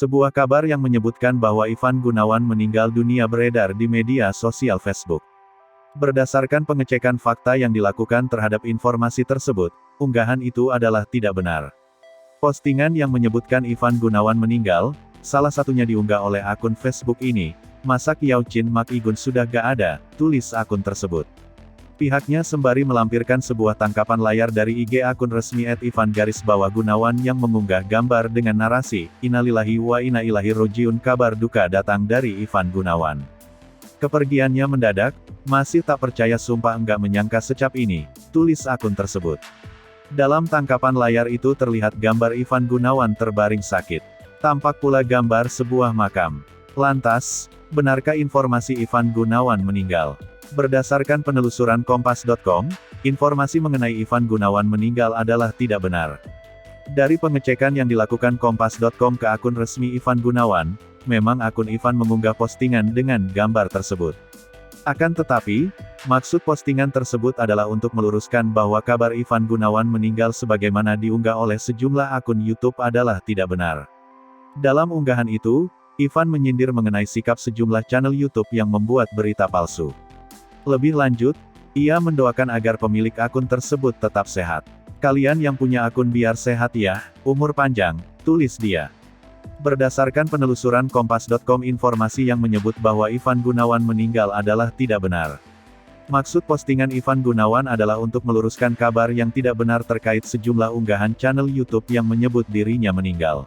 Sebuah kabar yang menyebutkan bahwa Ivan Gunawan meninggal dunia beredar di media sosial Facebook. Berdasarkan pengecekan fakta yang dilakukan terhadap informasi tersebut, unggahan itu adalah tidak benar. Postingan yang menyebutkan Ivan Gunawan meninggal, salah satunya diunggah oleh akun Facebook ini. "Masa Kiao Chin Mak Igun sudah gak ada," tulis akun tersebut. Pihaknya sembari melampirkan sebuah tangkapan layar dari IG akun resmi @Ivan_Gunawan yang mengunggah gambar dengan narasi, "Innalillahi wa inna ilaihi rojiun." Kabar duka datang dari Ivan Gunawan. "Kepergiannya mendadak, masih tak percaya, sumpah enggak menyangka secap ini," tulis akun tersebut. Dalam tangkapan layar itu terlihat gambar Ivan Gunawan terbaring sakit. Tampak pula gambar sebuah makam. Lantas, benarkah informasi Ivan Gunawan meninggal? Berdasarkan penelusuran Kompas.com, informasi mengenai Ivan Gunawan meninggal adalah tidak benar. Dari pengecekan yang dilakukan Kompas.com ke akun resmi Ivan Gunawan, memang akun Ivan mengunggah postingan dengan gambar tersebut. Akan tetapi, maksud postingan tersebut adalah untuk meluruskan bahwa kabar Ivan Gunawan meninggal sebagaimana diunggah oleh sejumlah akun YouTube adalah tidak benar. Dalam unggahan itu, Ivan menyindir mengenai sikap sejumlah channel YouTube yang membuat berita palsu. Lebih lanjut, ia mendoakan agar pemilik akun tersebut tetap sehat. "Kalian yang punya akun biar sehat ya, umur panjang," tulis dia. Berdasarkan penelusuran Kompas.com, informasi yang menyebut bahwa Ivan Gunawan meninggal adalah tidak benar. Maksud postingan Ivan Gunawan adalah untuk meluruskan kabar yang tidak benar terkait sejumlah unggahan channel YouTube yang menyebut dirinya meninggal.